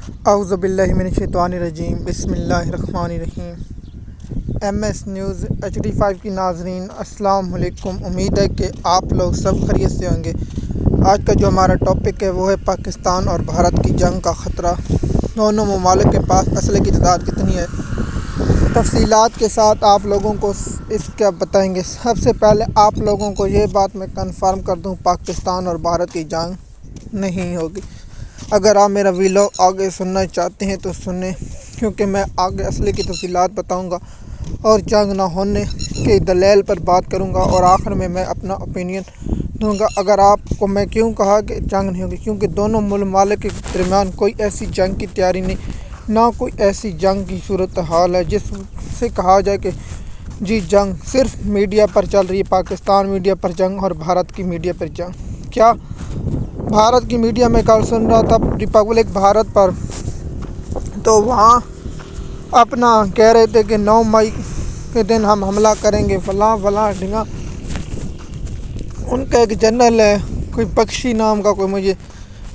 اعوذ باللہ من الشیطان الرجیم، بسم اللہ الرحمن الرحیم۔ ایم ایس نیوز HD5 کی ناظرین السلام علیکم۔ امید ہے کہ آپ لوگ سب خیریت سے ہوں گے۔ آج کا جو ہمارا ٹاپک ہے وہ ہے پاکستان اور بھارت کی جنگ کا خطرہ۔ دونوں ممالک کے پاس اسلحے کی تعداد کتنی ہے، تفصیلات کے ساتھ آپ لوگوں کو اس کا بتائیں گے۔ سب سے پہلے آپ لوگوں کو یہ بات میں کنفرم کر دوں، پاکستان اور بھارت کی جنگ نہیں ہوگی۔ اگر آپ میرا ویلاگ آگے سننا چاہتے ہیں تو سنیں، کیونکہ میں آگے اسلحے کی تفصیلات بتاؤں گا اور جنگ نہ ہونے کے دلائل پر بات کروں گا، اور آخر میں اپنا اوپینین دوں گا۔ اگر آپ کو میں کیوں کہا کہ جنگ نہیں ہوگی، کیونکہ دونوں ممالک کے درمیان کوئی ایسی جنگ کی تیاری نہیں، نہ کوئی ایسی جنگ کی صورتحال ہے جس سے کہا جائے کہ جی جنگ صرف میڈیا پر چل رہی ہے، پاکستان میڈیا پر جنگ اور بھارت کی میڈیا پر جنگ۔ کیا بھارت کی میڈیا میں کل سن رہا تھا ریپبلک بھارت پر، تو وہاں اپنا کہہ رہے تھے کہ 9 مئی کے دن ہم حملہ کریں گے، فلاں فلاں ڈھنگا۔ ان کا ایک جنرل ہے کوئی بخشی نام کا، کوئی مجھے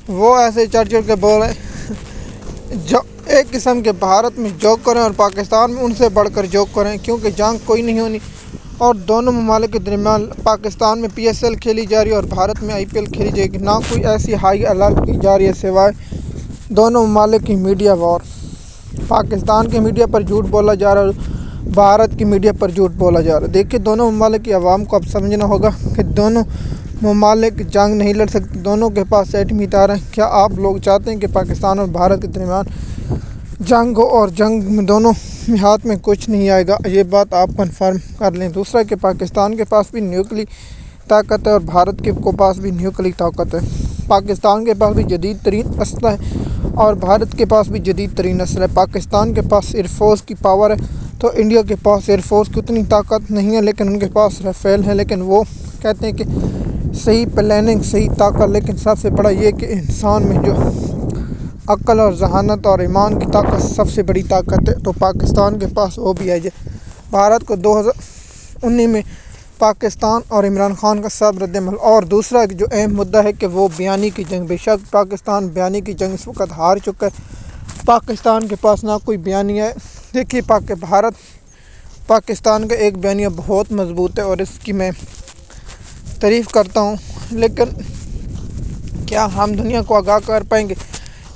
وہ ایسے چڑھ کے بول رہے جو ایک قسم کے بھارت میں جوک کریں اور پاکستان میں ان سے بڑھ کر جوک کریں، کیونکہ جنگ کوئی نہیں ہونی۔ اور دونوں ممالک کے درمیان پاکستان میں PSL کھیلی جا رہی ہے اور بھارت میں IPL کھیلی جائے گی، نہ کوئی ایسی ہائی الرٹ کی جا رہی ہے سوائے دونوں ممالک کی میڈیا وار۔ پاکستان کی میڈیا پر جھوٹ بولا جا رہا ہے، بھارت کی میڈیا پر جھوٹ بولا جا رہا ہے۔ دیکھیے، دونوں ممالک کی عوام کو اب سمجھنا ہوگا کہ دونوں ممالک جنگ نہیں لڑ سکتے، دونوں کے پاس ایٹمی ہتھیار ہیں۔ کیا آپ لوگ چاہتے ہیں کہ پاکستان اور بھارت کے درمیان جنگ ہو، اور جنگ میں دونوں ہاتھ میں کچھ نہیں آئے گا؟ یہ بات آپ کنفرم کر لیں۔ دوسرا کہ پاکستان کے پاس بھی نیوکلی طاقت ہے اور بھارت کے پاس بھی نیوکلی طاقت ہے۔ پاکستان کے پاس بھی جدید ترین اسلحہ ہے اور بھارت کے پاس بھی جدید ترین اسلحہ ہے۔ پاکستان کے پاس ایئر فورس کی پاور ہے، تو انڈیا کے پاس ایئر فورس کی اتنی طاقت نہیں ہے، لیکن ان کے پاس رافیل ہے۔ لیکن وہ کہتے ہیں کہ صحیح پلاننگ، صحیح طاقت، لیکن سب سے بڑا یہ کہ انسان میں جو عقل اور ذہانت اور ایمان کی طاقت سب سے بڑی طاقت ہے، تو پاکستان کے پاس وہ بھی ہے۔ بھارت کو 2019 میں پاکستان اور عمران خان کا سب رد عمل۔ اور دوسرا جو اہم مدعا ہے کہ وہ بیانی کی جنگ۔ بے شک پاکستان بیانی کی جنگ اس وقت ہار چکا ہے، پاکستان کے پاس نہ کوئی بیانیہ ہے۔ دیکھیے، پاکستان کا ایک بیانیہ بہت مضبوط ہے اور اس کی میں تعریف کرتا ہوں، لیکن کیا ہم دنیا کو آگاہ کر پائیں گے؟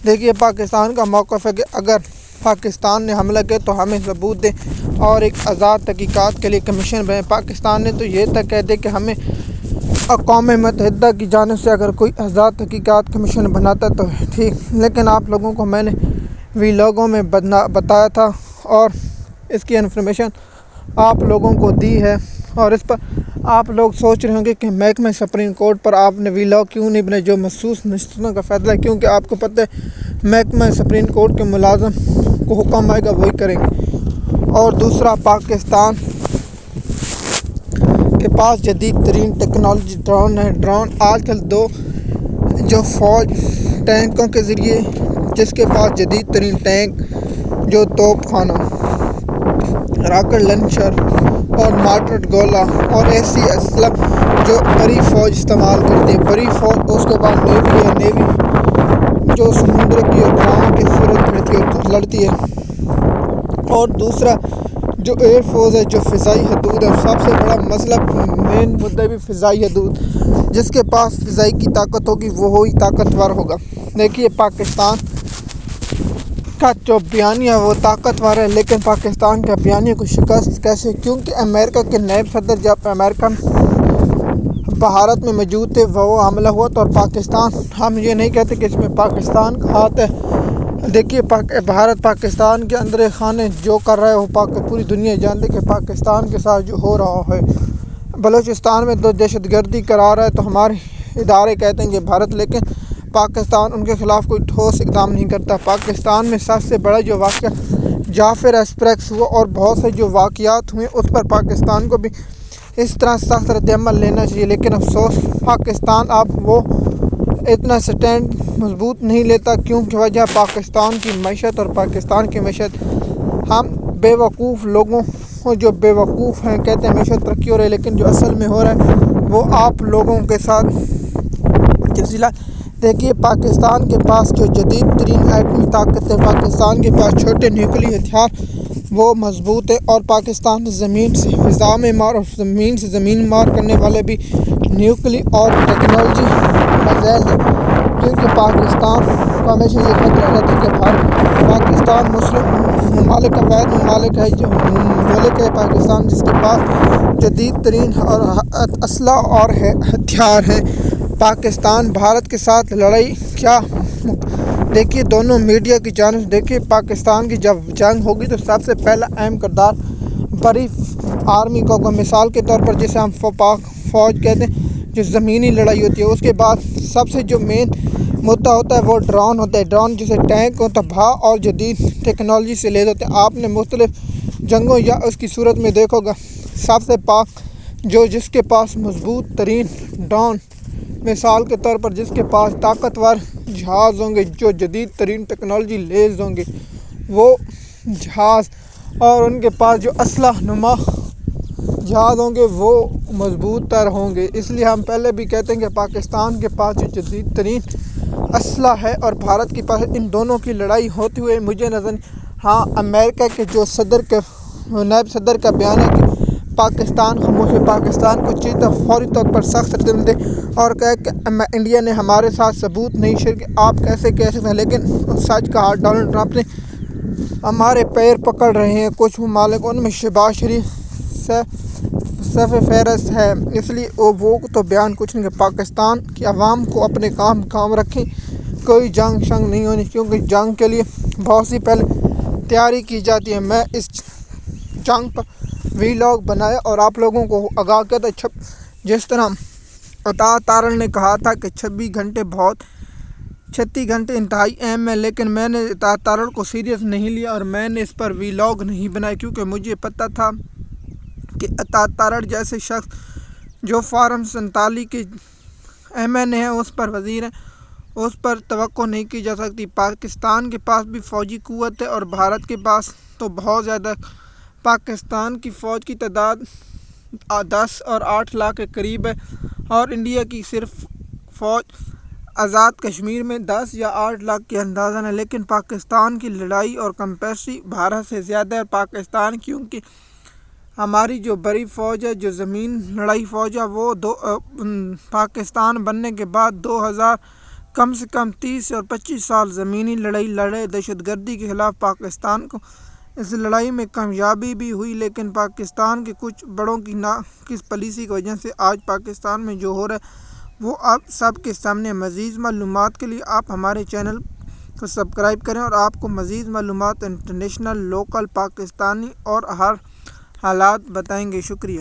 دیکھیے، پاکستان کا موقف ہے کہ اگر پاکستان نے حملہ کیا تو ہمیں ثبوت دیں اور ایک آزاد تحقیقات کے لیے کمیشن بنائیں۔ پاکستان نے تو یہ تک کہہ دے کہ ہمیں اقوام متحدہ کی جانب سے اگر کوئی آزاد تحقیقات کمیشن بناتا تو ٹھیک، لیکن آپ لوگوں کو میں نے ویلاگوں میں بتایا تھا اور اس کی انفارمیشن آپ لوگوں کو دی ہے، اور اس پر آپ لوگ سوچ رہے ہوں گے کہ محکمہ سپریم کورٹ پر آپ نے ویلاگ کیوں نہیں بنائے جو مخصوص نشستوں کا فیصلہ ہے، کیونکہ آپ کو پتہ ہے محکمہ سپریم کورٹ کے ملازم کو حکم آئے گا وہی کریں گے۔ اور دوسرا، پاکستان کے پاس جدید ترین ٹیکنالوجی ڈرون ہے۔ ڈرون آج کل جو فوج ٹینکوں کے ذریعے، جس کے پاس جدید ترین ٹینک، جو توپ خانہ، راکٹ لانچر اور مارٹر گولہ اور ایسی اسلحہ جو بڑی فوج استعمال کرتی ہے، بڑی فوج، اس کے بعد نیوی ہے، نیوی جو سمندر کی اور دریاؤں کی صورت لڑتی ہے۔ اور دوسرا جو ایئر فورس ہے، جو فضائی حدود ہے، سب سے بڑا مسئلہ مین مدعا بھی فضائی حدود، جس کے پاس فضائی کی طاقت ہوگی وہی طاقتور ہوگا۔ دیکھیے، پاکستان کا جو بیانیہ وہ طاقتور ہے، لیکن پاکستان کا بیانیہ کو شکست کیسے؟ کیونکہ امریکہ کے نائب صدر جب امریکہ بھارت میں موجود تھے، وہ حملہ ہوا تو، اور پاکستان، ہم یہ نہیں کہتے کہ اس میں پاکستان کا ہاتھ ہے۔ دیکھیے، بھارت پاکستان کے اندر خانے جو کر رہا ہے وہ پوری دنیا جانتی ہے کہ پاکستان کے ساتھ جو ہو رہا ہے۔ بلوچستان میں دہشت گردی کرا رہا ہے تو ہمارے ادارے کہتے ہیں کہ بھارت، لیکن پاکستان ان کے خلاف کوئی ٹھوس اقدام نہیں کرتا۔ پاکستان میں سب سے بڑا جو واقعہ جعفر ایکسپریس ہوا اور بہت سے جو واقعات ہوئے، اس پر پاکستان کو بھی اس طرح سخت رد عمل لینا چاہیے، لیکن افسوس پاکستان اب وہ اتنا سٹینڈ مضبوط نہیں لیتا، کیونکہ وجہ پاکستان کی معیشت اور پاکستان کی معیشت۔ ہم بیوقوف لوگوں جو بیوقوف ہیں کہتے ہیں معیشت ترقی ہو رہی ہے، لیکن جو اصل میں ہو رہا ہے وہ آپ لوگوں کے ساتھ دیکھیے پاکستان کے پاس جو جدید ترین ایٹمی طاقت ہے، پاکستان کے پاس چھوٹے نیوکلی ہتھیار وہ مضبوط ہے، اور پاکستان زمین سے فضا میں مار اور زمین سے زمین مار کرنے والے بھی نیوکلی اور ٹیکنالوجی مزید ہے، کیونکہ پاکستان کو ہمیشہ یہ خطرہ رہتا ہے کہ پاکستان مسلم ممالک کا واحد ملک ہے پاکستان، جس کے پاس جدید ترین اور اسلحہ اور ہتھیار ہیں۔ پاکستان بھارت کے ساتھ لڑائی کیا دیکھیے دونوں میڈیا کی جانب سے دیکھیے، پاکستان کی جب جنگ ہوگی تو سب سے پہلا اہم کردار بڑی آرمی کو مثال کے طور پر جسے ہم پاک فوج کہتے ہیں، جو زمینی لڑائی ہوتی ہے، اس کے بعد سب سے جو مین مدعا ہوتا ہے وہ ڈرون ہوتا ہے، ڈرون جسے ٹینک ہوتا ہے اور جدید ٹیکنالوجی سے لیس ہوتے ہیں۔ آپ نے مختلف جنگوں یا اس کی صورت میں دیکھو گا، سب سے پاک جس کے پاس مضبوط ترین ڈرون، مثال کے طور پر جس کے پاس طاقتور جہاز ہوں گے جو جدید ترین ٹیکنالوجی لیس ہوں گے، وہ جہاز، اور ان کے پاس جو اسلحہ نما جہاز ہوں گے وہ مضبوط تر ہوں گے۔ اس لیے ہم پہلے بھی کہتے ہیں کہ پاکستان کے پاس جو جدید ترین اسلحہ ہے اور بھارت کے پاس، ان دونوں کی لڑائی ہوتی ہوئے مجھے نظر امریکہ کے جو نائب صدر کا بیان ہے کہ پاکستان خاموش ہے، پاکستان کو چیتا فوری طور پر سخت ردعمل دے، اور کہا کہ انڈیا نے ہمارے ساتھ ثبوت نہیں شیئر کہ آپ کیسے کہہ سکتے ہیں، لیکن سچ کہا ڈونلڈ ٹرمپ نے، ہمارے پیر پکڑ رہے ہیں کچھ ممالک، ان میں شہباز شریف صف فہرست ہے، اس لیے وہ تو بیان کچھ نہیں کہ پاکستان کی عوام کو اپنے کام رکھیں، کوئی جنگ شنگ نہیں ہونی، کیونکہ جنگ کے لیے بہت سی پہلے تیاری کی جاتی ہے۔ میں اس جنگ پر ویلاگ بنایا اور آپ لوگوں کو آگاہ کیا تھا، جس طرح عطا تارڑ نے کہا تھا کہ 36 گھنٹے انتہائی اہم ہے، لیکن میں نے عطا تارڑ کو سیریس نہیں لیا اور میں نے اس پر ویلاگ نہیں بنایا، کیونکہ مجھے پتہ تھا کہ عطا تارڑ جیسے شخص جو فارم 47 کے MN ہے، اس پر وزیر ہیں، اس پر توقع نہیں کی جا سکتی۔ پاکستان کے پاس بھی فوجی قوت ہے اور بھارت کے پاس تو بہت زیادہ۔ پاکستان کی فوج کی تعداد 10 اور 8 لاکھ کے قریب ہے، اور انڈیا کی صرف فوج آزاد کشمیر میں 10 یا 8 لاکھ کے اندازہ ہے، لیکن پاکستان کی لڑائی اور کیپیسٹی بھارت سے زیادہ ہے۔ پاکستان کیونکہ ہماری جو بڑی فوج ہے، جو زمین لڑائی فوج ہے، وہ پاکستان بننے کے بعد 2000 کم سے کم 30 اور 25 سال زمینی لڑائی لڑے، دہشت گردی کے خلاف پاکستان کو اس لڑائی میں کامیابی بھی ہوئی، لیکن پاکستان کے کچھ بڑوں کی ناقص پالیسی کی وجہ سے آج پاکستان میں جو ہو رہا ہے وہ آپ سب کے سامنے۔ مزید معلومات کے لیے آپ ہمارے چینل کو سبسکرائب کریں، اور آپ کو مزید معلومات انٹرنیشنل، لوکل، پاکستانی اور ہر حالات بتائیں گے۔ شکریہ۔